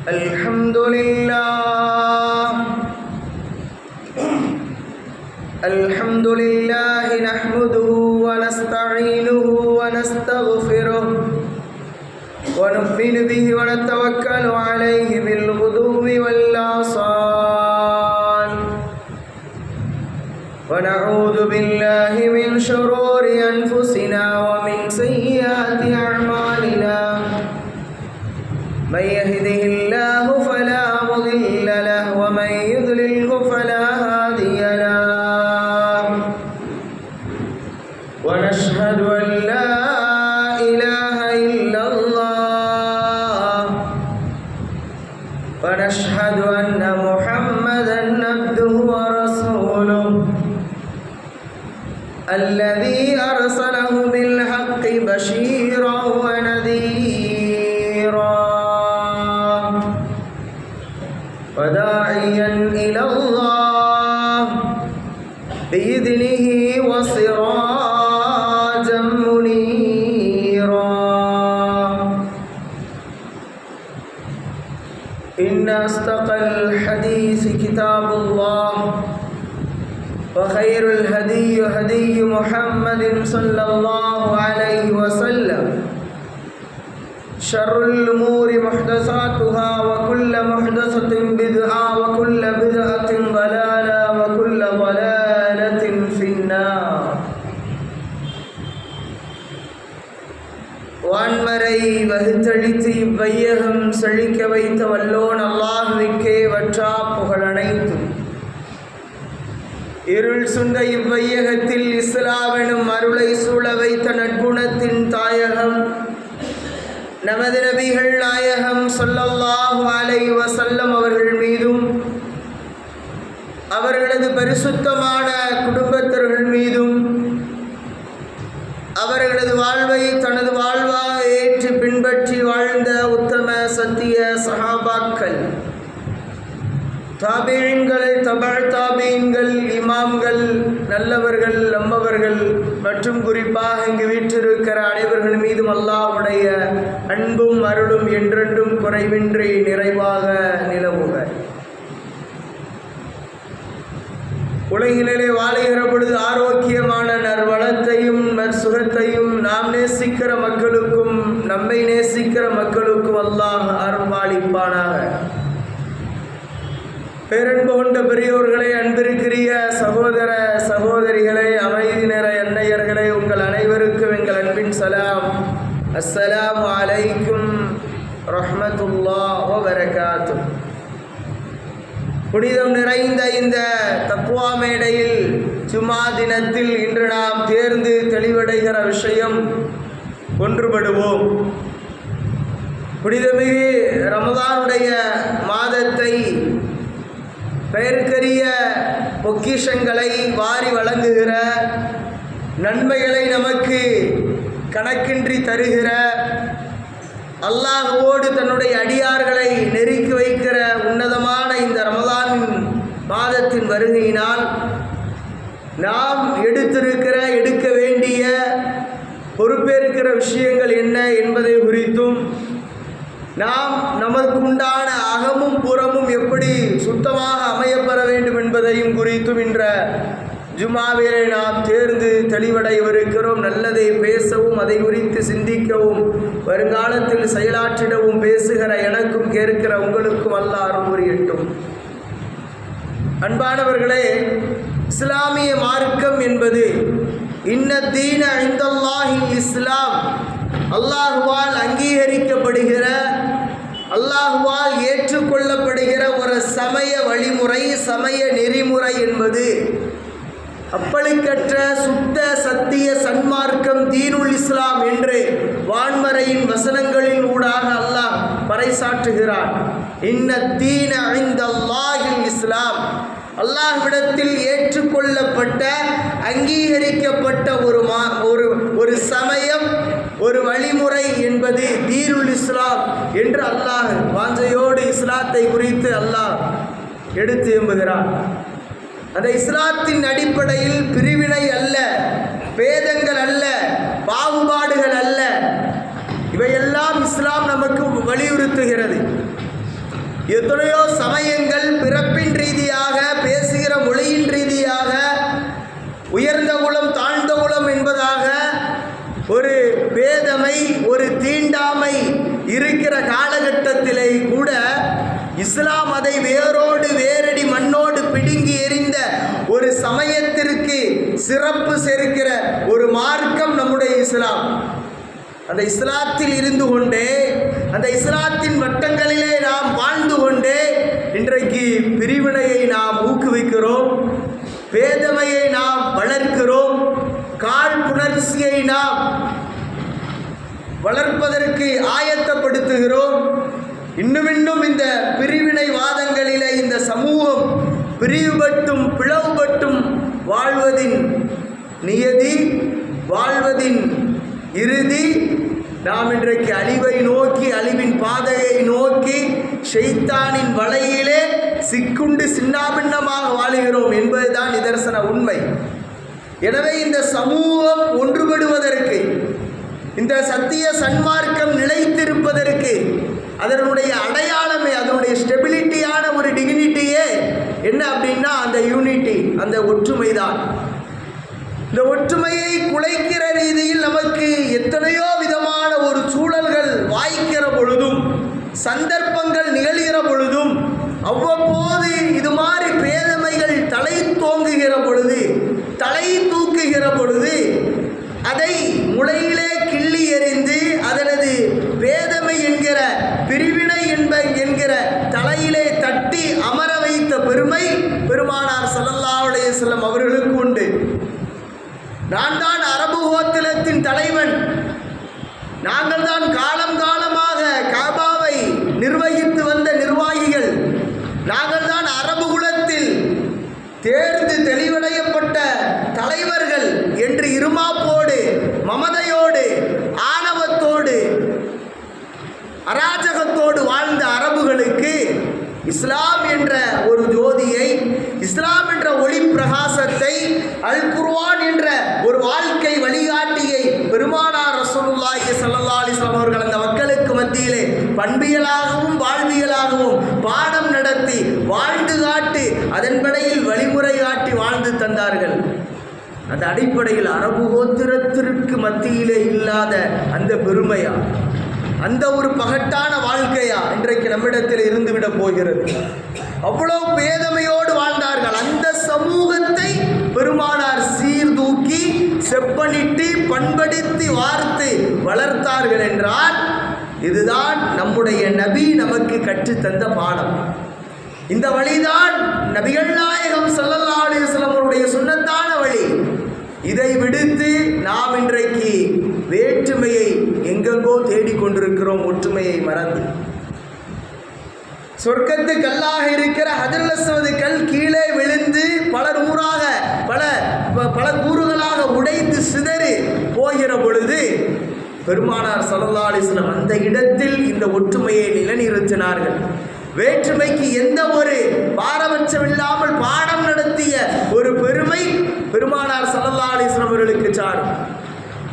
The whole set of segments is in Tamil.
الحمد لله نحمده ونستعينه ونستغفره ونؤمن به ونتوكل عليه بالغدو والآصال ونعوذ بالله من شرور أنفسنا ومن سيئات أعمالنا من يهده الله فلا مضل له ومن يضلله فلا هادي له ونشهد أن لا إله إلا الله ونشهد أن محمدا عبده ورسوله الذي أرسله بالحق بشيرا ونذيرا وداعيا إلى الله بإذنه وسراجا منيرا إن أصدق الحديث كتاب الله وخير الهدي هدي محمد صلى الله عليه وسلم شر الأمور محدثاتها وكل محدثة بدعة وكل بدعة ضلالة وكل ضلالة في النار வான்மறை வகுத்தளித்து இவ்வையகம் செழிக்க வைத்த வல்லோன் அல்லாஹ்வுக்கே வற்றா புகழனைத்தும் இருள் சுண்ட இவ்வையகத்தில் இஸ்லாமெனும் அருளை சூழ வைத்த நற்குணத்தின் தாயகம் நமது நபிகள் நாயகம் ஸல்லல்லாஹு அலைஹி வஸல்லம் அவர்கள் மீதும் அவர்களது பரிசுத்தமான குடும்பத்தர்கள் மீதும் அவர்களது வாழ்வை தனது வாழ்வாக ஏற்று பின்பற்றி வாழ்ந்த உத்தம சத்திய சஹாபாக்கள் தாபீன்கள் தபஅ் தாபீன்கள் இமாம்கள் நல்லவர்கள் நம்மவர்கள் மற்றும் குறிப்பாக இங்கு வீற்றிருக்கிற அனைவர்கள் மீதும் அல்லாஹ்வுடைய அன்பும் அருளும் என்றென்றும் குறைவின்றி நிறைவாக நிலவுக. உலகிலே வாழுகிற பொழுது ஆரோக்கியமான நற்வளத்தையும் நற்சுகத்தையும் நாம் நேசிக்கிற மக்களுக்கும் நம்மை நேசிக்கிற மக்களுக்கும் அல்லாஹ் அருள்பாலிப்பானாக. பேரன்பு கொண்ட பெரியோர்களே, அன்பிற்குரிய சகோதர சகோதரிகளே, அமைதி நிற அன்னையர்களே, உங்கள் அனைவருக்கும் எங்கள் அன்பின் சலாம். அஸ்ஸலாமு அலைக்கும் ரஹ்மத்துல்லாஹி வ பரகாத்துஹு. புனிதம் நிறைந்த இந்த தக்வா மேடையில் ஜுமா தினத்தில் இன்று நாம் தேர்ந்து தெளிவடைகிற விஷயம் ஒன்றுபடுவோம். புனிதமிகு ரமதானுடைய மாதத்தை பெயர்க்கரிய பொக்கிஷங்களை வாரி வழங்குகிற, நன்மைகளை நமக்கு கணக்கின்றி தருகிற, அல்லாஹ்வோடு தன்னுடைய அடியார்களை நெருக்கி வைக்கிற உன்னதமான இந்த ரமதான் மாதத்தின் வருகையினால் நாம் எடுக்க வேண்டிய பொறுப்பேற்கிற விஷயங்கள் என்ன என்பதை குறித்தும், நாம் நமக்கு உண்டான அகமும் புறமும் எப்படி சுத்தமாக அமையப்பெற வேண்டும் என்பதையும் குறித்தும் இன்ற ஜுமாவிலே நாம் தேர்ந்து தெளிவடையவிருக்கிறோம். நல்லதை பேசவும் அதை குறித்து சிந்திக்கவும் வருங்காலத்தில் செயலாற்றிடவும் பேசுகிற எனக்கும் கேட்கிற உங்களுக்கும் அல்லாஹ் அருள் புரியட்டும். அன்பானவர்களே, இஸ்லாமிய மார்க்கம் என்பது இன்ன தீன இந்தல்லாஹில் இஸ்லாம், அல்லாஹுவால் அங்கீகரிக்கப்படுகிற, அல்லாஹுவால் ஏற்றுக்கொள்ளப்படுகிற ஒரு சமய வழிமுறை, சமய நெறிமுறை என்பது அப்பழுக்கற்ற சுத்த சத்திய சன்மார்க்கம் தீனுல் இஸ்லாம் என்று வான்மறையின் வசனங்களின் ஊடாக அல்லாஹ் பறைசாற்றுகிறான். இன்ன தீன இந்தல்லாஹில் இஸ்லாம், அல்லாஹ்விடத்தில் ஏற்றுக்கொள்ளப்பட்ட அங்கீகரிக்கப்பட்ட ஒரு சமயம், ஒரு வழிமுறை என்பது தீனுல் இஸ்லாம் என்று அல்லாஹ் வாஞ்சையோடு இஸ்லாத்தை குறித்து அல்லாஹ் எடுத்து எம்புகிறான். அந்த இஸ்லாத்தின் அடிப்படையில் பிரிவினை அல்ல, பேதங்கள் அல்ல, பாகுபாடுகள் அல்ல, இவையெல்லாம் இஸ்லாம் நமக்கு வலியுறுத்துகிறது. எத்தனையோ சமயங்கள் பிறப்பின் ரீதியாக, பேசுகிற மொழியின் ரீதியாக உயர்ந்த குலம் தாழ்ந்த குலம் என்பதாக ஒரு பேதமை, ஒரு தீண்டாமை இருக்கிற காலகட்டத்திலே கூட இஸ்லாம் அதை வேரோடு வேரடி மண்ணோடு பிடுங்கி எறிந்த ஒரு சமயத்திற்கு சிறப்பு சேர்க்கிற ஒரு மார்க்கம் நம்முடைய இஸ்லாம். அந்த இஸ்லாத்தில் இருந்து கொண்டே, அந்த இஸ்லாத்தின் வட்டங்களிலே நாம் வாழ்ந்து கொண்டே இன்றைக்கு பிரிவினையை நாம் ஊக்குவிக்கிறோம், பேதமையை நாம் வளர்க்கிறோம், காழ்ப்புணர்ச்சியை நாம் வளர்ப்பதற்கு ஆயத்தப்படுத்துகிறோம். இன்னும் இந்த பிரிவினைவாதங்களிலே இந்த சமூகம் பிரிவுபட்டும் பிளவுபட்டும் வாழ்வதின் நியதி, வாழ்வதின் இறுதி, நாம் இன்றைக்கு அழிவை நோக்கி, அழிவின் பாதையை நோக்கி ஷைத்தானின் வலையிலே சிக்குண்டு சின்னாபின்னமாக வாழுகிறோம் என்பதுதான் நிதர்சன உண்மை. எனவே இந்த சமூகம் ஒன்றுபடுவதற்கு, இந்த சத்திய சன்மார்க்கம் நிலைத்திருப்பதற்கு அதனுடைய அடையாளமே, அதனுடைய ஸ்டெபிலிட்டியான ஒரு டிக்னிட்டியே என்ன அப்படின்னா அந்த யூனிட்டி, அந்த ஒற்றுமை தான். இந்த ஒற்றுமையை குலைக்கிற ரீதியில் நமக்கு எத்தனையோ விதமான ஒரு சூழல்கள் வாய்க்கிற பொழுதும், சந்தர்ப்பங்கள் நிகழ்கிற பொழுதும், அவ்வப்போது இது மாதிரி பேதமைகள் தலை தோங்குகிற பொழுது, தலை தூக்குகிற பொழுது, அதை முளையிலே கிள்ளி எறிந்து அதனது பேதமை என்கிற, பிரிவினை என்கிற தலையிலே தட்டி அமர வைத்த பெருமை பெருமானார் ஸல்லல்லாஹு அலைஹி வஸல்லம் அவர்களுக்கு உண்டு. நான் தான் அரபு கோத்திரத்தின் தலைவன், நாங்கள் தான் காலம் காலமாக காபாவை நிர்வகித்து வந்த நிர்வாகிகள், நாங்கள் தான் அரபு குலத்தில் தேர்ந்து தெளிவடையப்பட்ட தலைவர்கள் என்று இருமாப்போடு, மமதையோடு, ஆணவத்தோடு, அராஜகத்தோடு வாழ்ந்த அரபுகளுக்கு இஸ்லாம் என்ற ஒரு ஜோதியை, இஸ்லாம் என்ற ஒளி பிரகாசத்தை, அல் குர்ஆன் என்ற ஒரு வாழ்க்கை வழிகாட்டியை பெருமானார் ரசூலுல்லாஹி ஸல்லல்லாஹு அலைஹி வஸல்லம் அவர்கள் அந்த மக்களுக்கு மத்தியிலே பண்பியலாகவும் வாழ்வியலாகவும் பாடம் நடத்தி வாழ்ந்து காட்டி அதன்படியில் வழிமுறை காட்டி வாழ்ந்து தந்தார்கள். அந்த அடிப்படையில் அரபு கோத்திரத்திற்கு மத்தியிலே இல்லாத அந்த பெருமையா, அந்த ஒரு பகட்டான வாழ்க்கையா இன்றைக்கு நம்மிடத்தில் இருந்துவிட போகிறது. அவ்வளவு பேதமையோடு வாழ்ந்தார்கள். அந்த சமூகத்தை பெருமானார் சீர்தூக்கி செப்பனிட்டு பண்படுத்தி வார்த்து வளர்த்தார்கள் என்றால் இதுதான் நம்முடைய நபி நமக்கு கற்றுத்தந்த பாடம். இந்த வழிதான் நபிகள் நாயகம் ஸல்லல்லாஹு அலைஹி வஸல்லம் அவருடைய சுன்னத்தான வழி. இதை விடுத்து நாம் இன்றைக்கு வேற்றுமையை எங்கெங்கோ தேடிக்கொண்டிருக்கிறோம், ஒற்றுமையை மறந்து. சொர்க்கத்து கல்லாக இருக்கிற ஹஜ்ருல் அஸ்வத் கல் கீழே விழுந்து பல நூறாக பல கூறுகளாக உடைந்து சிதறி போகிற பொழுது பெருமானார் ஸல்லல்லாஹு அலைஹி வஸல்லம் அந்த இடத்தில் இந்த ஒற்றுமையை நிலைநிறுத்தினார்கள். வேற்றுமைக்கு எந்த ஒரு பாரபட்சம் இல்லாமல் பாடம் நடத்திய ஒரு பெருமை பெருமானார் ஸல்லல்லாஹு அலைஹி வஸல்லம் அவர்களுக்கு சாரும்.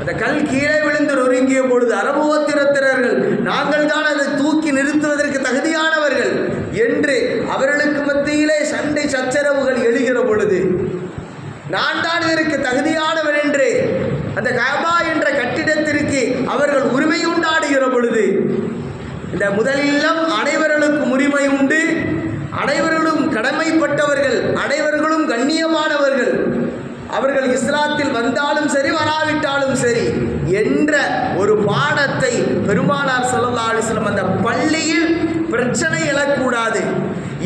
அந்த கல் கீழே விழுந்து நொறுங்கிய பொழுது அரபு கோத்திரத்தினர்கள் நாங்கள் தான் அதை தூக்கி நிறுத்துவதற்கு தகுதியானவர்கள் என்று அவர்களுக்கு மத்தியிலே சண்டை சச்சரவுகள் எழுகிற பொழுது, நான் தான் இதற்கு தகுதியானவன் என்று அந்த கஅபா என்ற கட்டிடத்திற்கு அவர்கள் உரிமை உண்டாடுகிற பொழுது, இந்த முதலில்லம் அனைவர்களுக்கும் உரிமை உண்டு, அனைவர்களும் கடமைப்பட்டவர்கள், அனைவர்களும் கண்ணியமானவர்கள், அவர்கள் இஸ்லாத்தில் வந்தாலும் சரி வராவிட்டாலும் சரி என்ற ஒரு பாடத்தை பெருமானார் ஸல்லல்லாஹு அலைஹி வஸல்லம் அந்த பள்ளியில் பிரச்சனை எழக்கூடாது,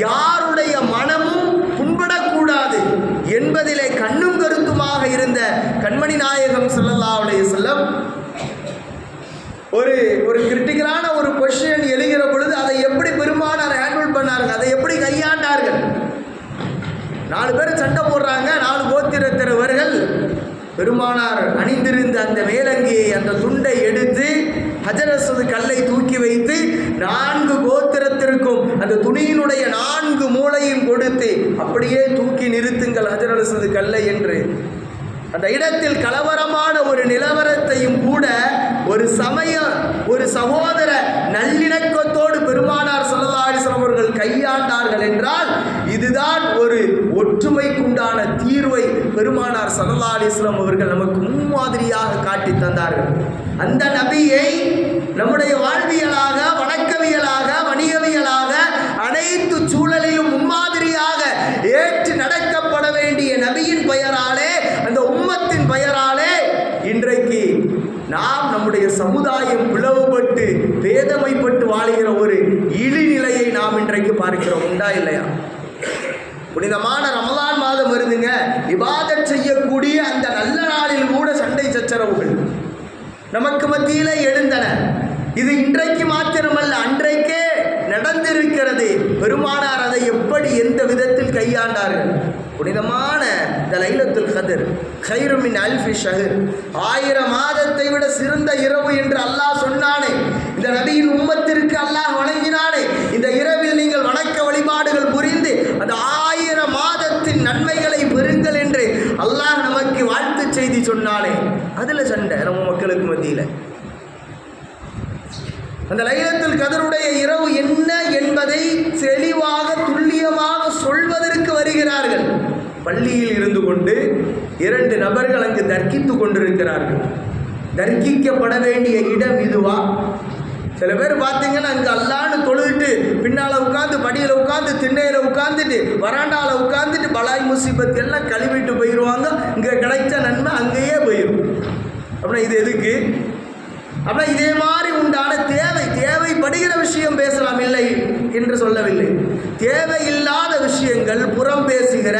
யாருடைய மனமும் புண்படக்கூடாது என்பதிலே கண்ணும் கருத்துமாக இருந்த கண்மணி நாயகம் ஸல்லல்லாஹு அலைஹி வஸல்லம் ஒரு கிரிட்டிக்கலான ஒரு பொசிஷன் எழுகிற பொழுது அதை எப்படி பெருமானார் ஹேண்டில் பண்ணார்கள், அதை எப்படி கையாண்டார்கள். 4 பேர் சண்டை போடுறாங்க, 4 கோத்திரத்தினர்கள் பெருமானார் அணிந்திருந்த அந்த மேலங்கியை, அந்த துண்டை எடுத்து ஹஜ்ருல் அஸ்வத் கல்லை தூக்கி வைத்து 4 கோத்திரத்திற்கும் அந்த துணியினுடைய 4 மூலையும் கொடுத்து அப்படியே தூக்கி நிறுத்துங்கள் ஹஜ்ருல் அஸ்வத் கல்லை என்று. அந்த இடத்தில் கலவரமான ஒரு நிலவரத்தையும் கூட ஒரு சகோதர நல்லிணக்கத்தோடு பெருமானார் ஸல்லல்லாஹு அலைஹி வஸல்லம் அவர்கள் ஒற்றுமைக்குண்டான தீர்வை பெருமானார் ஸல்லல்லாஹு அலைஹி வஸல்லம் அவர்கள் நமக்கு முன்மாதிரியாக காட்டி தந்தார்கள். அந்த நபியை நம்முடைய வாழ்வியலாக, வணக்கவியலாக, வணிகவியலாக அனைத்து சூழலிலும் முன்மாதிரியாக ஏற்று நடக்கப்பட வேண்டிய நபியின் பெயராலே, அந்த உம்மத்தின் பெயராலே இன்றைக்கு நாம் நம்முடைய சமுதாயம் பிளவுபட்டு பேதமைப்பட்டு வாழுகிற ஒரு இழிநிலையை நாம் இன்றைக்கு பார்க்கிறோம். உண்டா இல்லையா? புனிதமான ரமலான் மாதம் வருதுங்க, இபாதத் செய்யக்கூடிய அந்த நல்ல நாளில் கூட சண்டை சச்சரவுகள் நமக்கு மத்தியிலே எழுந்தன. இது இன்றைக்கு மாத்திரமல்ல, அன்றைக்கே நடந்திருக்கிறது. பெருமானார் அதை எப்படி எந்த விதத்தில் கையாண்டார்கள்? புனிதமான இந்த லைலத்துல் கத்ர் கைரு மின் அல்ஃபி ஷஹர், 1000 மாதத்தை விட சிறந்த இரவு என்று அல்லாஹ் சொன்னானே, இந்த நபியின் உம்மத்திற்கு அல்லாஹ் வழங்கினானே, இந்த இரவில் நீங்கள் வணக்க வழிபாடுகள் புரிந்து அந்த 1000 மாதத்தின் நன்மைகளை பெறுங்கள் என்று அல்லாஹ் நமக்கு வாழ்த்து செய்தி சொன்னானே, அதில் சண்டை நம்ம மக்களுக்கு மத்தியில். அந்த லைலத்துல் கத்ருடைய இரவு என்ன என்பதை தெளிவாக துல்லியமாக சொல்வதற்கு வருகிறார்கள். பள்ளியில் இருந்து கொண்டு 2 நபர்கள் அங்கு தர்க்கித்து கொண்டிருக்கிறார்கள். தர்க்கிக்கப்பட வேண்டிய இடம் இதுவா? சில பேர் பார்த்தீங்கன்னா அங்கே அல்லான்னு தொழுதுட்டு பின்னால் உட்காந்து, படியில் உட்காந்து, திண்ணையில் உட்காந்துட்டு, வராண்டாவில் உட்காந்துட்டு பலாய் முசீபத் எல்லாம் கழுவிட்டு போயிடுவாங்க. இங்கே கிடைச்ச நன்மை அங்கேயே போயிடும். அப்படின்னா இது எதுக்கு? அப்படின்னா இதே மாதிரி உண்டான தேவைப்படுகிற விஷயம் பேசலாம், இல்லை என்று சொல்லவில்லை. தேவையில்லாத விஷயங்கள், புறம் பேசுகிற,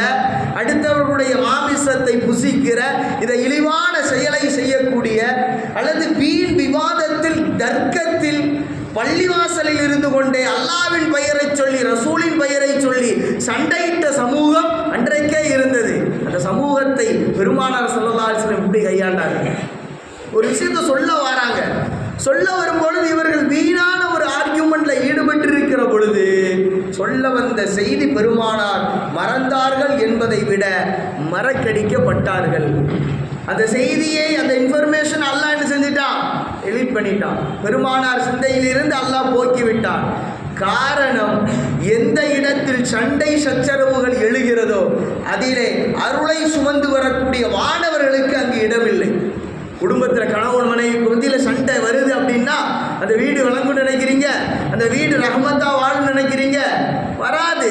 அடுத்தவர்களுடைய மாமிசத்தை புசிக்கிற, இதை இழிவான செயலை செய்யக்கூடிய, அல்லது வீண் விவாதத்தில், தர்க்கத்தில், பள்ளிவாசலில் இருந்து கொண்டே அல்லாவின் பெயரை சொல்லி, ரசூலின் பெயரை சொல்லி சண்டையிட்ட சமூகம் அன்றைக்கே இருந்தது. அந்த சமூகத்தை பெருமானார் ஸல்லல்லாஹு அலைஹி வஸல்லம் எப்படி கையாண்டாங்க? ஒரு விஷயத்தை சொல்ல வராங்க, சொல்ல வரும்பொழுது இவர்கள் வீணான ஒரு ஆர்கியூமெண்ட்ல ஈடுபட்டு இருக்கிற பொழுது சொல்ல வந்த செய்தி பெருமானார் மறந்தார்கள் என்பதை விட மறக்கடிக்கப்பட்டார்கள். அந்த செய்தியை, அந்த இன்ஃபர்மேஷன் அல்லாஹ் என்ன செஞ்சிட்டான்? எலிட் பண்ணிட்டான். பெருமானார் சிந்தையிலிருந்து அல்லாஹ் போக்கிவிட்டான். காரணம், எந்த இடத்தில் சண்டை சச்சரவுகள் எழுகிறதோ அதிலே அருளை சுமந்து வரக்கூடிய வானவர்களுக்கு அங்கு இடமில்லை. குடும்பத்தில் கணவன் மனைவிக்கு மத்தியில் சண்டை வருது அப்படின்னா அந்த வீடு வழங்குன்னு நினைக்கிறீங்க, அந்த வீடு ரஹ்மத்தா வாழும் நினைக்கிறீங்க? வராது.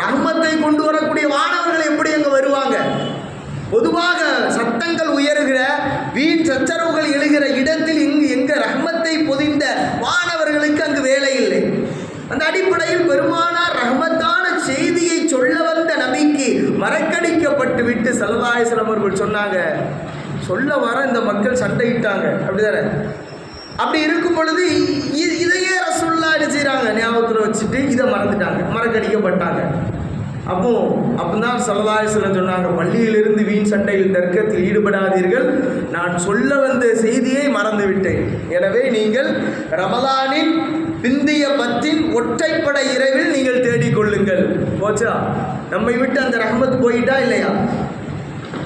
ரஹ்மத்தை கொண்டு வரக்கூடிய வானவர்கள் எப்படி அங்கே வருவாங்க? பொதுவாக சத்தங்கள் உயர்கிற, வீண் சச்சரவுகள் எழுகிற இடத்தில் எங்க ரஹ்மத்தை பொதிந்த வானவர்களுக்கு அங்கு வேலை இல்லை. அந்த அடிப்படையில் பெருமானார் ரஹ்மத்தான செய்தியை சொல்ல வந்த நபிக்கு மறக்கடிக்கப்பட்டு விட்டு ஸல்லல்லாஹு அலைஹி வஸல்லம் அவர்கள் சொன்னாங்க, சொல்ல வர இந்த மக்கள் சண்டையிட்டாங்க. அப்படிதானே? அப்படி இருக்கும் பொழுது இதையே ரசூலுல்லாஹ் என்ன செய்கிறாங்க? ஞாபகத்தில் வச்சுட்டு இதை மறந்துட்டாங்க, மறக்கடிக்கப்பட்டாங்க. அப்போதான் ஸல்லல்லாஹு அலைஹி வஸல்லம் சொன்னாங்க, பள்ளியிலிருந்து வீண் சண்டையில் தர்க்கத்தில் ஈடுபடாதீர்கள், நான் சொல்ல வந்த செய்தியை மறந்து விட்டேன். எனவே நீங்கள் ரமலானின் பிந்திய 10 ஒற்றைப்படை இரவில் நீங்கள் தேடிக்கொள்ளுங்கள். போச்சா? நம்மை விட்டு அந்த ரஹ்மத் போயிட்டா இல்லையா?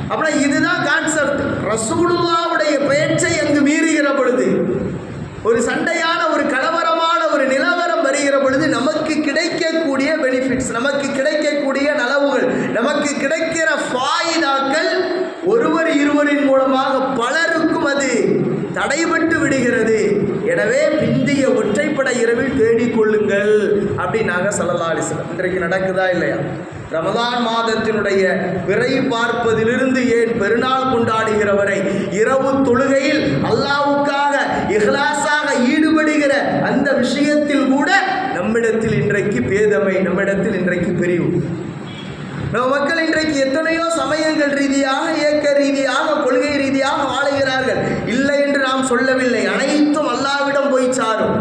அப்படின்னா இதுதான் கான்செப்ட். ரசூலுல்லாஹ்வுடைய பேச்சை அங்கு மீறுகிற பொழுது, ஒரு சண்டையான, ஒரு கலவரமான ஒரு நிலவரம் வருகிற பொழுது நமக்கு கிடைக்கக்கூடிய பெனிஃபிட்ஸ், நமக்கு கிடைக்கக்கூடிய நலவுகள், நமக்கு கிடைக்கிற ஃபாயிதாக்கள் ஒருவர் இருவரின் மூலமாக பலருக்கும் அது தடைபட்டு விடுகிறது. எனவே பிந்திய ஒற்றைப்படை இரவில் தேடிக்கொள்ளுங்கள் அப்படின்னாங்க ஸல்லல்லாஹு அலைஹி வஸல்லம். இன்றைக்கு நடக்குதா இல்லையா? ரமலான் மாதத்தினுடைய பிறை பார்ப்பதிலிருந்து ஏன் பெருநாள் கொண்டாடுகிற வரை இரவு தொழுகையில் அல்லாஹ்வுக்காக இஹ்லாஸாக ஈடுபடுகிற அந்த விஷயத்தில் கூட நம்மிடத்தில் இன்றைக்கு பேதமை, நம்மிடத்தில் இன்றைக்கு பிரிவு. நம்ம மக்கள் இன்றைக்கு எத்தனையோ சமயங்கள் ரீதியாக, இயக்க ரீதியாக, கொள்கை ரீதியாக வாழுகிறார்கள். இல்லை என்று நாம் சொல்லவில்லை. அனைத்தும் அல்லாஹ்விடம் போய் சாரும்.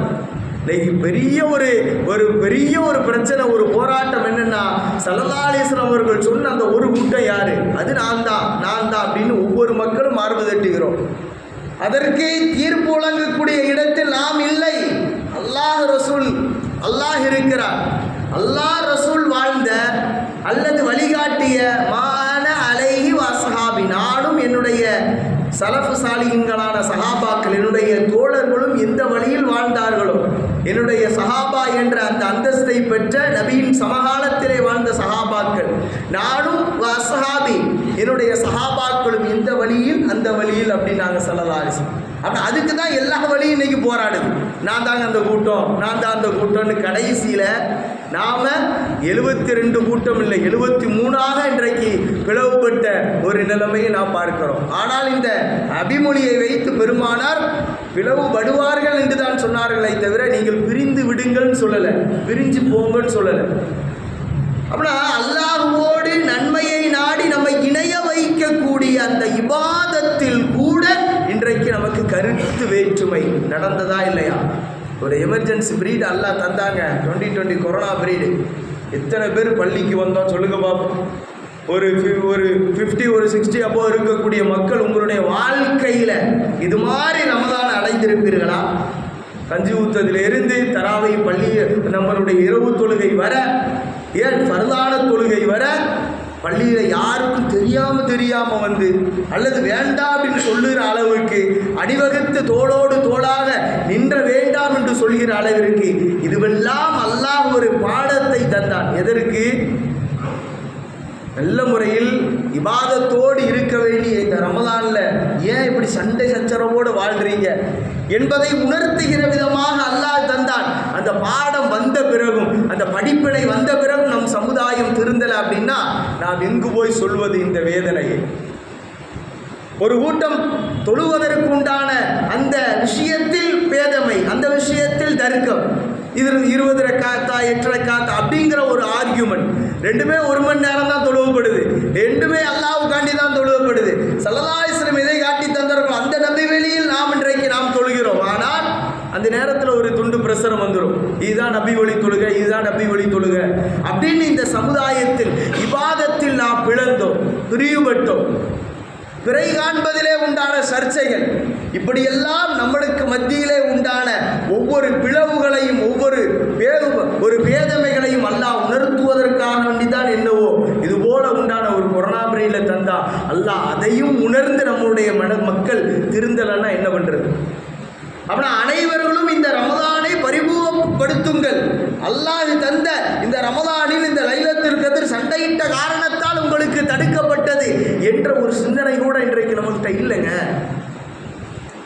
இன்னைக்கு பெரிய ஒரு பிரச்சனை, ஒரு போராட்டம் என்னன்னா, ஸல்லல்லாஹு அலைஹி வஸல்லம் அவர்கள் சொன்ன அந்த ஒரு கூட்டம் யாரு? அது நான் தான் அப்படின்னு ஒவ்வொரு மக்களும் மார்பு தட்டுகிறோம். அதற்கு தீர்ப்பு வழங்கக்கூடிய இடத்தில் நாம் இல்லை. அல்லாஹ் இருக்கிறார். அல்லாஹ் ரசூல் வாழ்ந்த அல்லது வழிகாட்டிய மான அலைஹி வஸஹாபி, நானும் என்னுடைய சலஃபு சாலிஹீன்களான சஹாபாக்கள், என்னுடைய தோழர்களும் எந்த வழியில் வாழ்ந்தார்களோ, என்னுடைய சஹாபா என்ற அந்த அந்தஸ்தை பெற்ற நபியின் சமகாலத்திலே வாழ்ந்த சஹாபாக்கள், நானும் அஸ்ஹாபி, என்னுடைய சஹாபாக்களும் இந்த வழியில் அந்த வழியில் அப்படின்னாங்க ஸல்லல்லாஹு அலைஹி வஸல்லம். அப்போ அதுக்கு தான் எல்லா வழியும் இன்னைக்கு போராடுது. நான் தாங்க அந்த கூட்டம், நான் தான் அந்த கூட்டம்னு. கடைசியில் நாம் 72 கூட்டம் இல்லை, 73ஆக இன்றைக்கு பிளவுபட்ட ஒரு நிலைமையை நாம் பார்க்கிறோம். ஆனால் இந்த அபிமொழியை வைத்து பெருமானார் பிளவுபடுவார்கள் என்று தான் சொன்னார்களே தவிர நீங்கள் பிரிந்து விடுங்கள்னு சொல்லலை, பிரிஞ்சு போங்கன்னு சொல்லலை. அப்படின்னா அல்லாஹ்வோடு நன்மையை நாடி நம்மை இணைய வைக்கக்கூடிய அந்த இபாதத்தில் கூட இன்றைக்கு நமக்கு கருத்து வேற்றுமை நடந்ததா இல்லையா? ஒரு எமர்ஜென்சி பிரீடு அல்லாஹ் தந்தாங்க, 2020 கொரோனா பிரீடு. எத்தனை பேர் பள்ளிக்கு வந்தோம் சொல்லுங்க பார்ப்போம். ஒரு 50 ஒரு 60 அப்போ இருக்கக்கூடிய மக்கள் உங்களுடைய வாழ்க்கையில் இது மாதிரி ரமலான் அடைந்திருப்பீர்களா? கஞ்சி ஊத்ததிலிருந்து தராவை பள்ளி நம்மளுடைய இரவு தொழுகை வர, ஏன் ஃபர்தான தொழுகை வர பள்ளியில் யாருக்கும் தெரியாமல் வந்து அல்லது வேண்டாம் அப்படின்னு சொல்லுகிற அளவுக்கு அடிவகுத்து தோளோடு தோளாக நின்ற வேண்டாம் என்று சொல்கிற அளவிற்கு இதுவெல்லாம் அல்லாஹ் ஒரு பாடத்தை தந்தான். எதற்கு? நல்ல முறையில் இபாதத்தோடு இருக்க வேண்டிய இந்த ரமலான்ல ஏன் இப்படி சண்டை சச்சரவோடு வாழ்றீங்க என்பதை உணர்த்துகிற விதமாக அல்லாஹ் தந்தான். அந்த பாடம் வந்த பிறகும், அந்த படிப்பினை வந்த பிறகும் நம் சமுதாயம் திருந்தலை அப்படின்னா நாம் எங்கு போய் சொல்வது இந்த வேதனையை? ஒரு கூட்டம் தொழுவதற்கு உண்டான அந்த விஷயத்தில் பேதமை, அந்த விஷயத்தில் தர்க்கம். இது 20 ரக்காத்தா 8 ரக்காத்தா அப்படிங்கிற ஒரு ஆர்கியூமெண்ட். ரெண்டுமே 1 மணி நேரம் தான் தொழுவப்படுது, ரெண்டுமே அல்லாஹ்வுக்காண்டி தான் தொழுவப்படுது. ஸல்லல்லாஹு அலைஹி வஸல்லம் இதை காட்டி தந்தார்கள். அந்த நபி வழியில் நாம் இன்றைக்கு நாம் தொழுகிறோம். ஆனால் அந்த நேரத்தில் ஒரு துண்டு பிரசரம் வந்துடும், இதுதான் நபி வழி தொழுக, இதுதான் நபி வழி தொழுக அப்படின்னு. இந்த சமுதாயத்தில் இபாதத்தில் நாம் பிளந்தோம், பிரிவுபட்டோம். பிறை காண்பதிலே உண்டான சர்ச்சைகள், இப்படியெல்லாம் நம்மளுக்கு மத்தியிலே உண்டான ஒவ்வொரு பிளவுகளையும் ஒவ்வொரு பேதமைகளையும் அல்லாஹ் உணர்த்துவதற்காக வேண்டிதான் என்னவோ இது போல உண்டான ஒரு கொரோனா பிறையில தந்தா அல்லாஹ் அதையும் உணர்ந்து நம்முடைய மக்கள் திருந்தலைன்னா என்ன பண்றது? அப்படின்னா அனைவர்களும் இந்த ரமலானை பரிபூர்ணப்படுத்துங்கள். அல்லாஹ் தந்த இந்த ரமலானில் இந்த லைலத்துல் கத்ர் சண்டையிட்ட காரணத்தால் உங்களுக்கு தடுக்கப்பட்டது என்ற ஒரு சிந்தனை கூட இன்றைக்கு நம்மகிட்ட இல்லைங்க.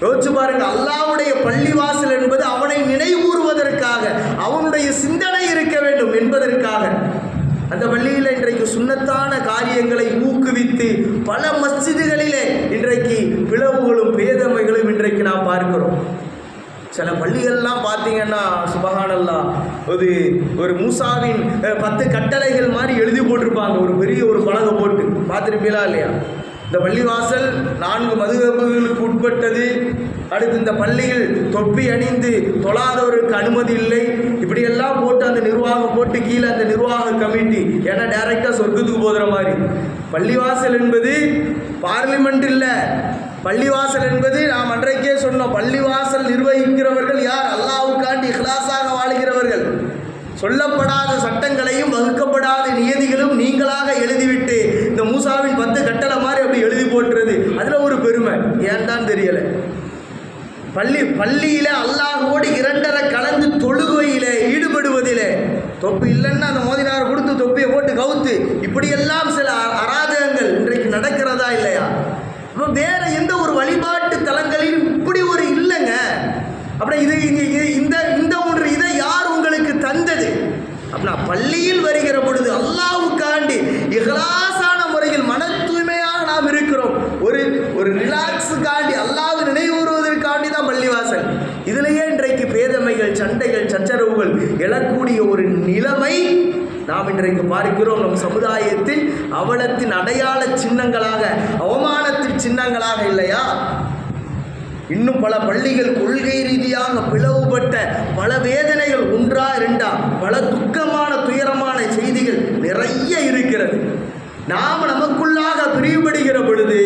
யோசிச்சு பாருங்க. அல்லாஹ்வுடைய பள்ளிவாசல் என்பது அவனை நினைவூறுவதற்காக, அவனுடைய சிந்தனை இருக்க வேண்டும் என்பதற்காக அந்த பள்ளியில் இன்றைக்கு சுன்னத்தான காரியங்களை ஊக்குவித்து பல மஸ்ஜிதுகளிலே இன்றைக்கு பிளவுகளும் பேதமைகளும் இன்றைக்கு நாம் பார்க்கிறோம். சில பள்ளிகள்லாம் பார்த்தீங்கன்னா சுபஹானல்லாஹ், ஒரு மூசாவின் 10 கட்டளைகள் மாதிரி எழுதி போட்டிருப்பாங்க, ஒரு பெரிய ஒரு பலகை போட்டு. பார்த்துருப்பீங்களா இல்லையா? இந்த பள்ளிவாசல் 4 மதுஹபுகளுக்கு உட்பட்டது. அடுத்து இந்த பள்ளியில் தொப்பி அணிந்து தொழாதவருக்கு அனுமதி இல்லை. இப்படியெல்லாம் போட்டு அந்த நிர்வாகம் போட்டு கீழே அந்த நிர்வாக கமிட்டி, ஏன்னா டைரக்டாக சொர்க்கத்துக்கு போகிற மாதிரி. பள்ளிவாசல் என்பது பார்லிமெண்ட் இல்லை. பள்ளிவாசல் என்பது நாம் அன்றைக்கே சொன்னோம், பள்ளிவாசல் நிர்வகிக்கிறவர்கள் யார்? அல்லாஹ்வுக்காண்டி இஹ்லாஸாக வாழ்கிறவர்கள். சொல்லப்படாத சட்டங்களையும் வகுக்கப்படாத நியதிகளும் நீங்களாக எழுதிவிட்டு இந்த மூசாவின் 10 கட்டளை மாதிரி அப்படி எழுதி போட்டுறது, அதில் ஒரு பெருமை ஏன் தான் தெரியலை. பள்ளியில அல்லாஹ்வோடு 2.5 கலந்து தொழுகையிலே ஈடுபடுவதிலே, தொப்பி இல்லைன்னா அந்த மோதினார் கொடுத்து தொப்பியை போட்டு கவுத்து, இப்படியெல்லாம் சில அராஜகங்கள் இன்றைக்கு நடக்கிறதா இல்லையா? வேற எந்த ஒரு வழிபாட்டு தலங்களில் இப்படி ஒரு இல்லைங்க. அப்படி இந்த ஒன்று இதை யார் உங்களுக்கு தந்தது? அப்படின்னா பள்ளியில் வருகிற பொழுது அல்லாஹ்வுக்காண்டி இஹ்லாஸான முறையில் மன தூய்மையாக நாம் இருக்கிறோம். ஒரு ரிலாக்ஸுக்காண்டி அல்லாஹ் நினைவுறுவதற்காண்டி தான் பள்ளிவாசல். இதிலேயே இன்றைக்கு பேதமைகள், சண்டைகள், சச்சரவுகள் எழக்கூடிய ஒரு நிலைமை நாம் இன்றைக்கு பார்க்கிறோம். நம் சமுதாயத்தில் அவலத்தின் அடையாள சின்னங்களாக, அவமானத்தின் சின்னங்களாக இல்லையா? இன்னும் பல பள்ளிகள் கொள்கை ரீதியாக பிளவுபட்ட பல வேதனைகள், 1 2 பல துக்கமான துயரமான செய்திகள் நிறைய இருக்கிறது. நாம் நமக்குள்ளாக பிரிவுபடுகிற பொழுது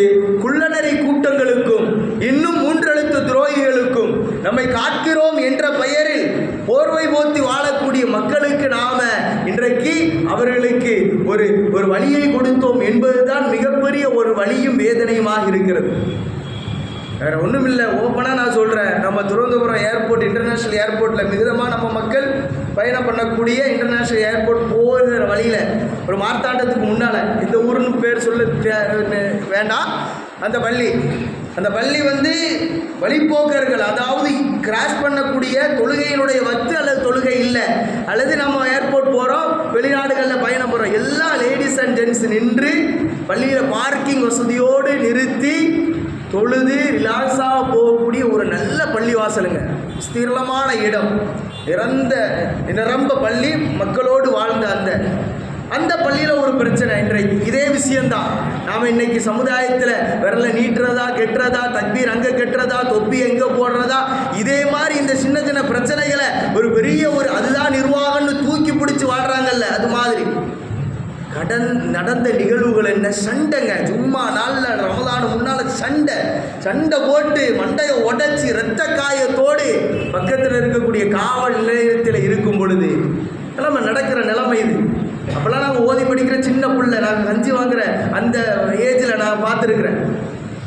குள்ளநெறி கூட்டங்களுக்கும் இன்னும் 3 எழுத்து துரோகிகளுக்கும் நம்மை காக்கிறோம் என்ற பெயரில் போர்வை போத்தி வாழக்கூடிய மக்களுக்கு நாம இன்றைக்கு அவர்களுக்கு ஒரு வழியை கொடுத்தோம் என்பதுதான் மிகப்பெரிய ஒரு வலியும் வேதனையுமாக இருக்கிறது. வேறு ஒன்றும் இல்லை. ஓப்பனாக நான் சொல்கிறேன், நம்ம திருவனந்தபுரம் ஏர்போர்ட், இன்டர்நேஷ்னல் ஏர்போர்ட்டில் மிகுதமாக நம்ம மக்கள் பயணம் பண்ணக்கூடிய இன்டர்நேஷ்னல் ஏர்போர்ட் போகிற வழியில் ஒரு மார்த்தாண்டத்துக்கு முன்னால், இந்த ஊருன்னு பேர் சொல்ல வேண்டாம், அந்த பள்ளி வந்து வழிப்போக்கர்கள், அதாவது கிராஸ் பண்ணக்கூடிய தொழுகையினுடைய வத்து அல்லது தொழுகை இல்லை, அல்லது நம்ம ஏர்போர்ட் போகிறோம், வெளிநாடுகளில் பயணம் போகிறோம், எல்லா லேடிஸ் அண்ட் ஜென்ட்ஸ் நின்று பள்ளியில் பார்க்கிங் வசதியோடு நிறுத்தி தொழுது ரிலாக்ஸாக போகக்கூடிய ஒரு நல்ல பள்ளி வாசலுங்க. ஸ்திரமான இடம், நிரம்ப பள்ளி மக்களோடு வாழ்ந்த அந்த பள்ளியில் ஒரு பிரச்சனை. இன்றைக்கு இதே விஷயந்தான். நாம் இன்னைக்கு சமுதாயத்தில் விரல நீட்டுறதா, கெட்டுறதா, தக்பீர் அங்கே கெட்டுறதா, தொப்பி எங்கே போடுறதா, இதே மாதிரி இந்த சின்ன சின்ன பிரச்சனைகளை ஒரு பெரிய அதுதான் நிர்வாகம்னு தூக்கி பிடிச்சி வாழ்கிறாங்கல்ல, அது மாதிரி நடந்த நிகழ்வுகள் என்ன? சண்டைங்க. ஜும்மா நாளில் ரமலான் முன்னால் சண்டை போட்டு மண்டையை உடைச்சி இரத்த காயத்தோடு பக்கத்தில் இருக்கக்கூடிய காவல் நிலையத்தில் இருக்கும் பொழுது நிலைமை நடக்கிற நிலைமை இது. அப்போல்லாம் நாங்கள் ஓதி படிக்கிற சின்ன பிள்ளை, நாங்கள் கஞ்சி வாங்குற அந்த ஏஜில் நான் பார்த்துருக்குறேன்.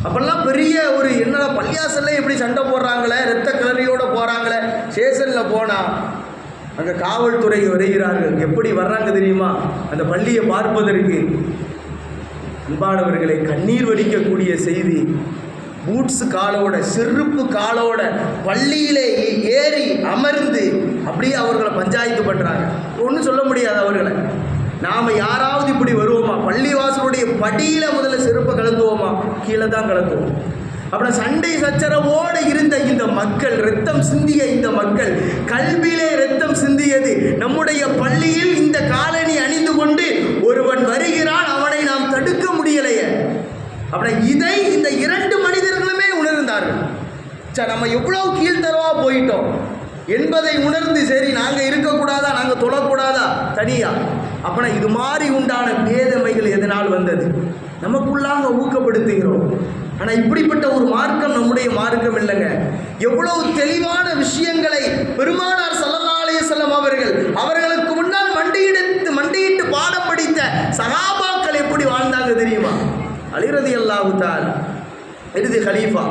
அப்போல்லாம் பெரிய ஒரு என்னடா பள்ளியாசல்ல எப்படி சண்டை போடுறாங்களே, இரத்த கிளறியோடு போகிறாங்களே. ஸ்டேஷனில் போனால் அங்கே காவல்துறை வருகிறார்கள். எப்படி வர்றாங்க தெரியுமா? அந்த பள்ளியை பார்ப்பதற்கு. அன்பானவர்களை, கண்ணீர் வடிக்கக்கூடிய செய்தி. பூட்ஸு காலோட, செருப்பு காலோட பள்ளியிலே ஏறி அமர்ந்து அப்படியே அவர்களை பஞ்சாயத்து பண்ணுறாங்க. ஒன்றும் சொல்ல முடியாது அவர்களை. நாம் யாராவது இப்படி வருவோமா? பள்ளிவாசலுடைய படியில் முதல்ல செருப்பை கலந்துவோமா? கீழே தான் கலந்துவோம். அப்புறம் சண்டை சச்சரவோடு இருந்த இந்த மக்கள், இரத்தம் சிந்திய இந்த மக்கள், கல்வியிலே இரத்தம் சிந்தியது. நம்முடைய பள்ளியில் இந்த காலணி அணிந்து கொண்டு ஒருவன் வருகிறான், அவனை நாம் தடுக்க முடியலையே. அப்புறம் இதை இந்த இரண்டு மனிதர்களுமே உணர்ந்தார்கள். நம்ம எவ்வளவு கீழ்த்தரவா போயிட்டோம் என்பதை உணர்ந்து, சரி நாங்கள் இருக்கக்கூடாதா, நாங்கள் தொழக்கூடாதா தனியா? அப்புறம் இது மாதிரி உண்டான பேதமைகள் எதனால் வந்தது? நமக்குள்ளாக ஊக்கப்படுத்துகிறோம். ஆனால் இப்படிப்பட்ட ஒரு மார்க்கம் நம்முடைய மார்க்கம் இல்லைங்க. எவ்வளவு தெளிவான விஷயங்களை பெருமானார் ஸல்லல்லாஹு அலைஹி வஸல்லம் அவர்களுக்கு முன்னால் மண்டியிட்டு பாடம் படித்த சஹாபாக்கள் எப்படி வாழ்ந்தாங்க தெரியுமா? அலி ரலியல்லாஹு தஆலா இறுதி கலீஃபா,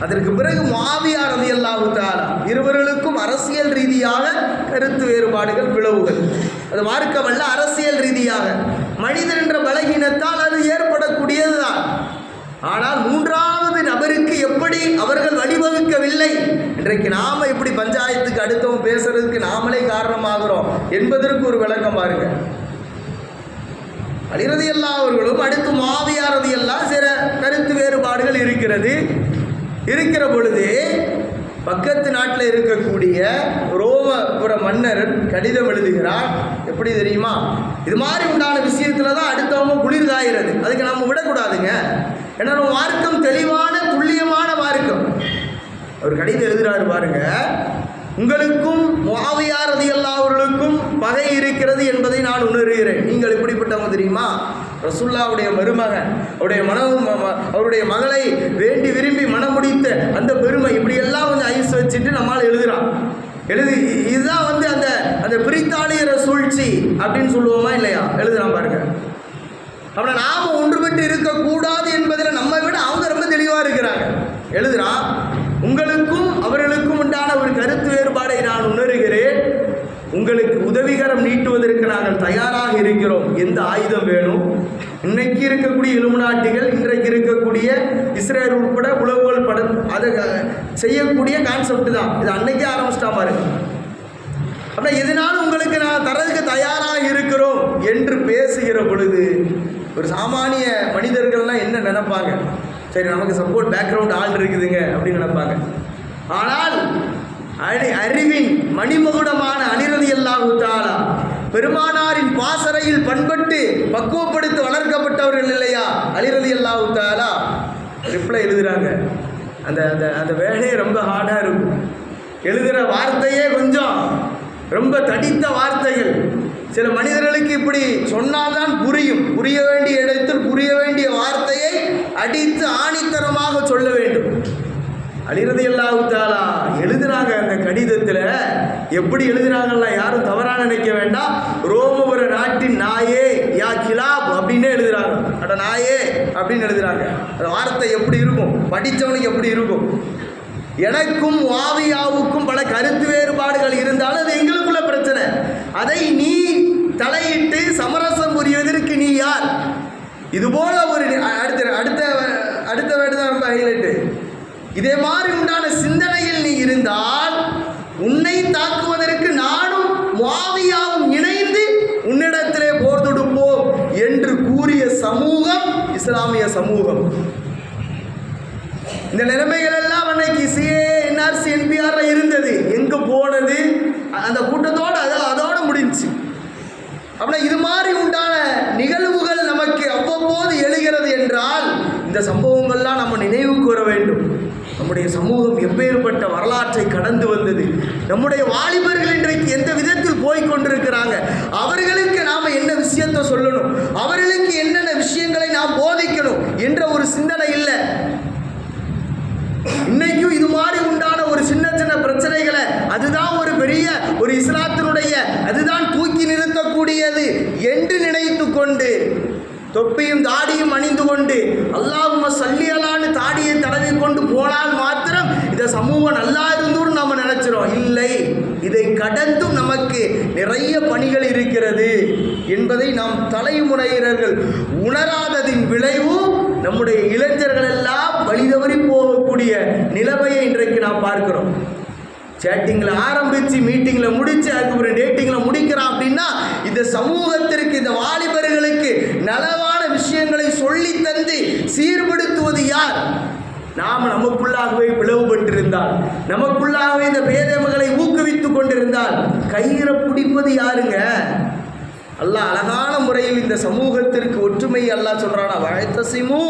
அதற்கு பிறகு முஆவியா ரலியல்லாஹு தஆலா, இருவர்களுக்கும் அரசியல் ரீதியாக கருத்து வேறுபாடுகள், பிளவுகள். அது மார்க்கமல்ல, அரசியல் ரீதியாக மனிதன் என்ற பலகீனத்தால் அது ஏற்படக்கூடியதுதான். ஆனால் மூன்றாவது நபருக்கு எப்படி அவர்கள் வழிவகுக்கவில்லை. இன்றைக்கு நாம இப்படி பஞ்சாயத்துக்கு அடுத்தவன் பேசுறதுக்கு நாமளே காரணமாகிறோம் என்பதற்கு ஒரு விளக்கம் பாருங்க. அலி ரலியல்லாஹு அவர்களும் அடுத்து முஆவியா ரலியல்லாஹு சில கருத்து வேறுபாடுகள் இருக்கிற பொழுது பக்கத்து நாட்டில் இருக்கக்கூடிய ரோமபுர மன்னர் கடிதம் எழுதுகிறார். எப்படி தெரியுமா? இது மாதிரி உண்டான விஷயத்துல தான் அடுத்தவங்க குளிர்காயிறது. அதுக்கு நம்ம விடக்கூடாதுங்க. ஏன்னா நம்ம மார்க்கம் தெளிவான துல்லியமான மார்க்கம். அவர் கடிதம் எழுதுகிறாரு பாருங்க. உங்களுக்கும் முஆவியா ரலியல்லாஹு அவர்களுக்கும் பகை இருக்கிறது என்பதை நான் உணர்கிறேன். நீங்கள் எப்படிப்பட்டவங்க தெரியுமா? ரசூலுல்லாஹ்வுடைய மருமகன், அவருடைய மகளை வேண்டி விரும்பி மனம் முடித்த அந்த பெருமை, இப்படியெல்லாம் கொஞ்சம் ஐஸ் வச்சுட்டு நம்மால் எழுதுகிறான். இதுதான் வந்து அந்த பிரித்தானியர சூழ்ச்சி அப்படின்னு சொல்லுவோமா இல்லையா? எழுதுறான் பாருங்க. அப்படின்னா நாம ஒன்றுபட்டு இருக்கக்கூடாது என்பதில் நம்மை விட அவங்க ரொம்ப தெளிவாக இருக்கிறாங்க. எழுதுறான், உங்களுக்கும் அவர்களுக்கும் உண்டான ஒரு கருத்து வேறுபாடை நான் உணர்கிறேன். உங்களுக்கு உதவிகரம் நீட்டுவதற்கு நாங்கள் தயாராக இருக்கிறோம். எந்த ஆயுதம் வேணும்? இன்னைக்கு இருக்கக்கூடிய இலுமினாட்டிகள், இன்றைக்கு இருக்கக்கூடிய இஸ்ரேல் உட்பட உளவுகள் படம் அதை செய்யக்கூடிய கான்செப்ட் தான் இது. அன்னைக்கே ஆரம்பிச்சிட்டா பாருங்க. அப்படின்னா எதனாலும் உங்களுக்கு நான் தரதுக்கு தயாராக இருக்கிறோம் என்று பேசுகிற பொழுது ஒரு சாமானிய மனிதர்கள்லாம் என்ன நினைப்பாங்க? சரி, நமக்கு சப்போர்ட் பேக்ரவுண்ட் ஆள் இருக்குதுங்க அப்படின்னு நினைப்பாங்க. ஆனால் அறிவின் மணிமகுடமான அலி ரலியல்லாஹு தஆலா, பெருமானாரின் பாசறையில் பண்பட்டு பக்குவப்படுத்தி வளர்க்கப்பட்டவர்கள் இல்லையா அலி ரலியல்லாஹு தஆலா, ரிப்ளை எழுதுகிறாங்க. அந்த வேலையே ரொம்ப ஹார்டாக இருக்கும். எழுதுகிற வார்த்தையே கொஞ்சம் ரொம்ப தடித்த வார்த்தைகள். சில மனிதர்களுக்கு இப்படி சொன்னால்தான் புரியும். புரிய வேண்டிய இடத்தில் புரிய வேண்டிய வார்த்தையை அடித்து ஆணித்தரமாக சொல்ல வேண்டும். அலி ரலியல்லாஹு தஆலா எழுதுனாங்க அந்த கடிதத்தில். எப்படி எழுதுனாங்கன்னா யாரும் தவறாக நினைக்க வேண்டாம். ரோமபுர நாட்டின் நாயே யா கிலாப் அப்படின்னே எழுதுறாங்க. அட நாயே, அப்படின்னு எழுதுறாங்க. அந்த வார்த்தை எப்படி இருக்கும், படித்தவனுக்கு எப்படி இருக்கும்? எனக்கும் முஆவியாவுக்கும் பல கருத்து வேறுபாடுகள் இருந்தாலும் அது எங்களுக்குள்ள பிரச்சனை. அதை நீ தலையிட்டு சமரசம் புரிவதற்கு நீ யார்? இதுபோல ஒரு அடுத்த வேர்டு தான் ரொம்ப ஹைலைட்டு. இதே மாதிரி உண்டான சிந்தனையில் நீ இருந்தால் உன்னை தாக்குவதற்கு நானும் முஆவியாவும் இணைந்து உன்னிடத்திலே போர் தொடுப்போம் என்று கூறிய சமூகம் இஸ்லாமிய சமூகம். இந்த நிலைமைகள் எல்லாம் அன்னைக்கு சிஏ, என்ஆர்சி, என்பிஆர் இருந்தது. எங்க போனது? அந்த கூட்டத்தோடு அதோட முடிஞ்சு. அப்படின்னா இது மாதிரி உண்டான நிகழ்வுகள் நமக்கு அவ்வப்போது எழுகிறது என்றால் இந்த சம்பவங்கள்லாம் நம்ம நினைவுக்கு வர வேண்டும். நம்முடைய சமூகம் எப்பேற்பட்ட வரலாற்றை கடந்து வந்தது, நம்முடைய வாலிபர்கள் இன்றைக்கு எந்த விதத்தில் போய்கொண்டிருக்கிறாங்க, அவர்களுக்கு நாம் என்ன விஷயத்தை சொல்லணும், அவர்களுக்கு என்னென்ன விஷயங்களை நாம் போதிக்கணும் என்ற ஒரு சிந்தனை இல்லை. இன்னைக்கும் இது மாதிரி உண்டான ஒரு சின்ன சின்ன பிரச்சனைகளை அதுதான் ஒரு பெரிய ஒரு இஸ்லாத்தினுடைய அதுதான் தூக்கி நிறுத்தக்கூடியது என்று நினைத்து கொண்டு தொப்பியும் தாடியும் அணிந்து கொண்டு அல்லாஹும்ம ஸல்லி அலான்னு தாடியை தடவி கொண்டு போனால் மாத்திரம் இந்த சமூகம் நல்லா இருந்தோம்னு நம்ம நினைச்சிரோம். இல்லை, இதை கடந்தும் நமக்கு நிறைய பணிகள் இருக்கிறது என்பதை நாம் தலைமுறையினர்கள் உணராததின் விளைவு நம்முடைய இளைஞர்கள் எல்லாம் வழிதவறி போகக்கூடிய நிலைமையை இன்றைக்கு நாம் பார்க்கிறோம். சேட்டிங்கில் ஆரம்பித்து மீட்டிங்கில் முடித்து அதுக்கப்புறம் டேட்டிங்கில் முடிக்கிறான் அப்படின்னா இந்த சமூகத்திற்கு, இந்த வாலிபர்களுக்கு நலவான விஷயங்களை சொல்லி தந்து சீர்படுத்துவது யார்? நாம் நமக்குள்ளாகவே பிளவுபட்டிருந்தால், நமக்குள்ளாகவே இந்த பேதமைகளை ஊக்குவித்துக் கொண்டிருந்தால் கயிறை பிடிப்பது யாருங்க? அல்லாஹ் அழகான முறையில் இந்த சமூகத்திற்கு ஒற்றுமையை அல்லாஹ் சொல்றானா, வஅத்தஸிமு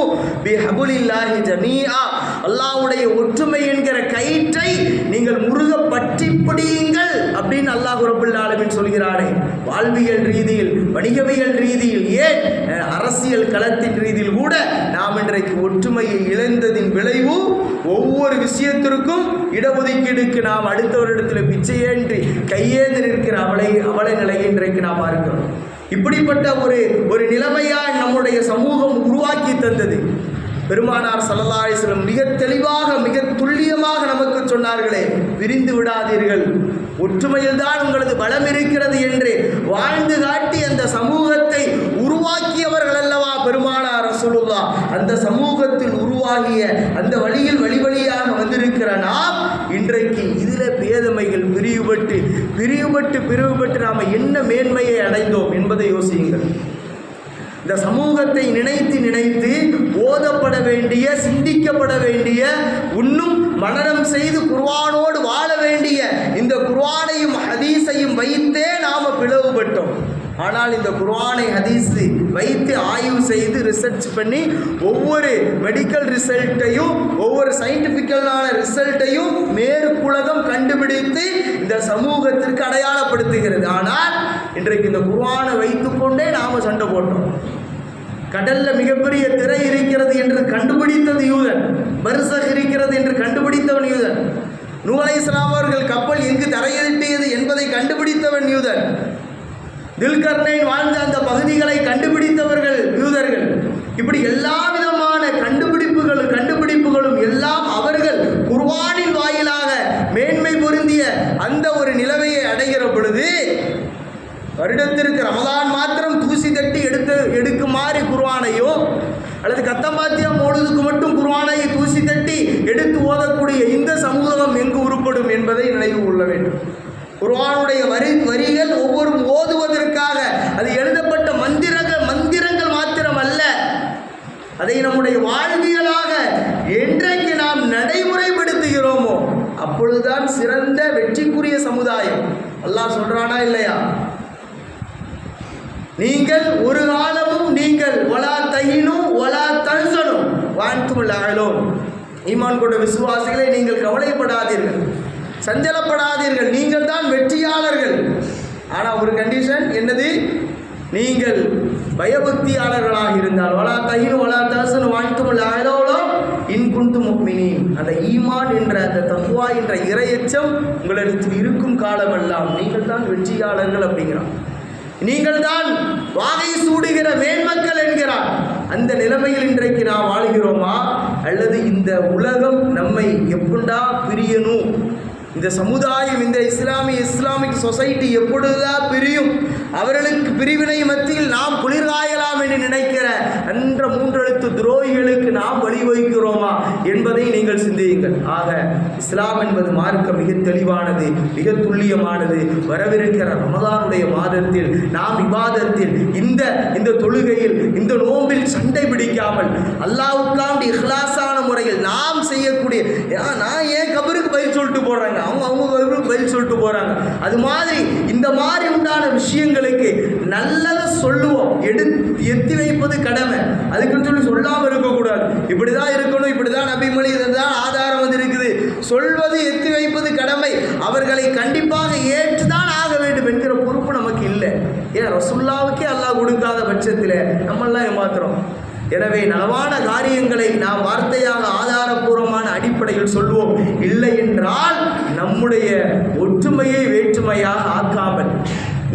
பிஹப்லில்லாஹி ஜமீஆ, அல்லாஹ்வுடைய ஒற்றுமை என்கிற கயிற்றை நீங்கள் முருக பற்றி பிடியுங்கள் அப்படின்னு அல்லாஹ் ரப்பல் ஆலமீன் சொல்கிறானே. வாழ்வியல் ரீதியில், வணிகவியல் ரீதியில், ஏன் அரசியல் களத்தின் ரீதியில் கூட நாம் இன்றைக்கு ஒற்றுமையை இழந்ததின் விளைவு ஒவ்வொரு விஷயத்திற்கும் இடஒதுக்கீடுக்கு நாம் அடுத்தவரிடத்தில் பிச்சையேன்றி கையேந்து நிற்கிற அவலை நிலையை இன்றைக்கு நாம் பார்க்கிறோம். இப்படிப்பட்ட ஒரு நிலைமையாய் நம்முடைய சமூகம் உருவாக்கி தந்தது. பெருமானார் ஸல்லல்லாஹு அலைஹி வஸல்லம் மிக தெளிவாக, மிக துல்லியமாக நமக்கு சொன்னார்களே, பிரிந்து விடாதீர்கள், ஒற்றுமையில் தான் உங்களது பலம் இருக்கிறது என்று வாழ்ந்து காட்டி அந்த சமூகத்தை உருவாக்கியவர்கள் அல்லவா பெருமானார் ரசூலுல்லாஹ். அந்த சமூகத்தில் உருவாகிய அந்த வழியில் வழியாக வந்திருக்கிற நாம் இன்றைக்கு இதில் பேதமைகள் பிரிவுபட்டு நாம் என்ன மேன்மையை அடைந்தோம் என்பதை யோசியுங்கள். இந்த சமூகத்தை நினைத்து ஓதப்பட வேண்டிய, சிந்திக்கப்பட வேண்டிய, இன்னும் மனனம் செய்து குர்ஆனோடு வாழ வேண்டிய இந்த குர்ஆனையும் ஹதீஸையும் வைத்தே நாம் பிளவுபட்டோம். ஆனால் இந்த குர்ஆனை ஹதீஸை வைத்து ஆய்வு செய்து ரிசர்ச் பண்ணி ஒவ்வொரு மெடிக்கல் ரிசல்ட்டையும், ஒவ்வொரு சயின்டிஃபிக்கலான ரிசல்ட்டையும் மேற்குலகம் கண்டுபிடித்து இந்த சமூகத்திற்கு அடையாளப்படுத்துகிறது. ஆனால் இன்றைக்கு இந்த குர்ஆனை வைத்துக்கொண்டே நாம் சண்டை போட்டோம். கடல்ல மிகப்பெரிய திரை இருக்கிறது என்று கண்டுபிடித்தது யூதன், பர்சக் இருக்கிறது என்று கண்டுபிடித்தவன் யூதன், நூஹ் அலைஹிஸ்ஸலாம் அவர்கள் கப்பல் எங்கு தரையிட்டியது என்பதை கண்டுபிடித்தவன் யூதன், தில்கர்னைன் வாழ்ந்த அந்த பகுதிகளை கண்டுபிடித்தவர்கள் யூதர்கள். இப்படி எல்லா விதமான கண்டுபிடிப்புகளும் எல்லாம் அவர்கள் குர்ஆனின் வாயிலாக மேன்மை பொருந்திய அந்த ஒரு நிலைமையை அடைகிற பொழுது, வருடத்திற்கு ரமதான் மாத்திரம் தூசி தட்டி எடுக்குமாறு குர்ஆனையோ அல்லது கத்தம்பாத்தியா மோடுதுக்கு மட்டும் குர்ஆனை தூசி தட்டி எடுத்து ஓதக்கூடிய இந்த சமூகம் எங்கு உருப்படும் என்பதை நினைவு கொள்ள வேண்டும். குர்ஆனுடைய வரிகள் ஒவ்வொரு ஓதுவதற்காக அது எழுதப்பட்ட மந்திரங்கள் மாத்திரம் அல்ல, அதை நம்முடைய வாழ்வியலாக என்றைக்கு நாம் நடைமுறைப்படுத்துகிறோமோ அப்பொழுதுதான் சிறந்த வெற்றிக்குரிய சமுதாயம். அல்லாஹ் சொல்றானா இல்லையா? நீங்கள் ஒரு காலமும் நீங்கள் வலா தஹினு வலா தஹ்சனு வஅன்தும் லஅலூன், ஈமான் கொண்ட விசுவாசிகளை நீங்கள் கவலைப்படாதீர்கள், சஞ்சலப்படாதீர்கள், நீங்கள் தான் வெற்றியாளர்கள். ஆனால் ஒரு கண்டிஷன் என்னது? நீங்கள் பயபக்தியாளர்களாக இருந்தால் வலா தஹினு வலா தஹ்சனு வஅன்தும் லஅலூன் இன் குன்தும் முஃமினீன், அந்த ஈமான் என்ற அந்த தக்வா என்ற இறையச்சம் உங்களிடத்தில் இருக்கும் காலமெல்லாம் நீங்கள் தான் வெற்றியாளர்கள் அப்படிங்கிறான். நீங்கள் தான் வாகை சூடுகிற மேன்மக்கள் என்கிறான். அந்த நிலைமையில் இன்றைக்கு நாம் வாழ்கிறோமா, அல்லது இந்த உலகம் நம்மை எப்படா பிரியணும், இந்த சமுதாயம், இந்த இஸ்லாமிக் சொசைட்டி எப்பொழுதுதான் பிரியும், அவர்களுக்கு பிரிவினை மத்தியில் நாம் குளிர்காயலாம் என்று நினைக்கிற என்ற மூன்றெழுத்து துரோகிகளுக்கு நாம் வழிவகுக்கிறோமா என்பதை நீங்கள் சிந்தியுங்கள். ஆக இஸ்லாம் என்பது மார்க்கம் மிக தெளிவானது, மிக துல்லியமானது. வரவிருக்கிற ரமதானுடைய மாதத்தில் நாம் இபாதத்தில் இந்த தொழுகையில், இந்த நோம்பில் சண்டை பிடிக்காமல் அல்லாஹ்வுக்காண்டி இஹ்லாஸான முறையில் நாம் செய்யக்கூடிய, நான் ஏன் கபருக்கு பதில் சொல்லிட்டு போடுறாங்க, அவங்க கபருக்கு பதில் சொல்லிட்டு போறாங்க, அது மாதிரி இந்த மாதிரி உண்டான விஷயங்களுக்கு நல்லதை சொல்லுவோம். எத்தி வைப்பது கடமை, அதுக்குன்னு சொல்லி சொல்லாமல் இருக்கக்கூடாது. இப்படிதான் இருக்கணும், இப்படிதான் நபிமொழி, இதுதான் ஆதாரம் வந்து இருக்குது, சொல்வது எத்தி வைப்பது கடமை. அவர்களை கண்டிப்பாக ஏற்றுதான் ஆக வேண்டும் என்கிற பொறுப்பு நமக்கு இல்லை. ஏன் ரசூலுல்லாவுக்கே அல்லாஹ் கொடுக்காத பட்சத்தில் நம்மெல்லாம் ஏமாத்துறோம். எனவே நலவான காரியங்களை நாம் வார்த்தையாக ஆதாரபூர்வமான அடிப்படையில் சொல்வோம். இல்லை என்றால் நம்முடைய ஒற்றுமையை வேற்றுமையாக ஆக்காமல்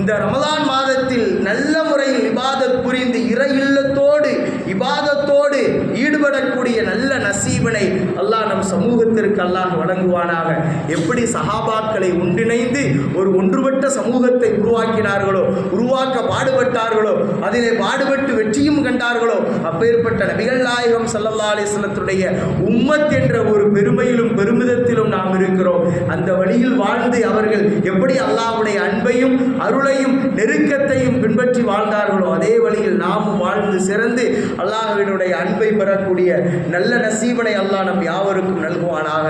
இந்த ரமலான் மாதத்தில் நல்ல முறையில் இபாதத் புரிந்து இறை இல்லத்தோடு இபாதத்தோடு ஈடுபடக்கூடிய நல்ல நசீபனை அல்லாஹ் நம் சமூகத்திற்கு அல்லாஹ் வழங்குவானாக. எப்படி சஹாபாக்களை ஒன்றிணைந்து ஒரு ஒன்றுபட்ட சமூகத்தை உருவாக்கினார்களோ, உருவாக்க பாடுபட்டார்களோ, அதிலே பாடுபட்டு வெற்றியும் கண்டார்களோ, அப்பேற்பட்ட நபிகள் நாயகம் ஸல்லல்லாஹு அலைஹி வஸல்லத்துடைய உம்மத் என்ற ஒரு பெருமையிலும் பெருமிதத்திலும் நாம் இருக்கிறோம். அந்த வழியில் வாழ்ந்து அவர்கள் எப்படி அல்லாஹ்வுடைய அன்பையும் அருளையும் நெருக்கத்தையும் பின்பற்றி வாழ்ந்தார்களோ, அதே வழியில் நாமும் வாழ்ந்து சிறந்து அல்லாஹ்வினுடைய அன்பை பெறக்கூடிய நல்ல நசீபனை அல்லாஹ் நம் யாவருக்கும் நல்குவானாக.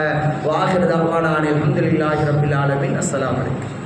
வாஹிர் தஅவானா அல்ஹம்துலில்லாஹி ரப்பில் ஆலமீன். அஸ்ஸலாமு அலைக்கும்.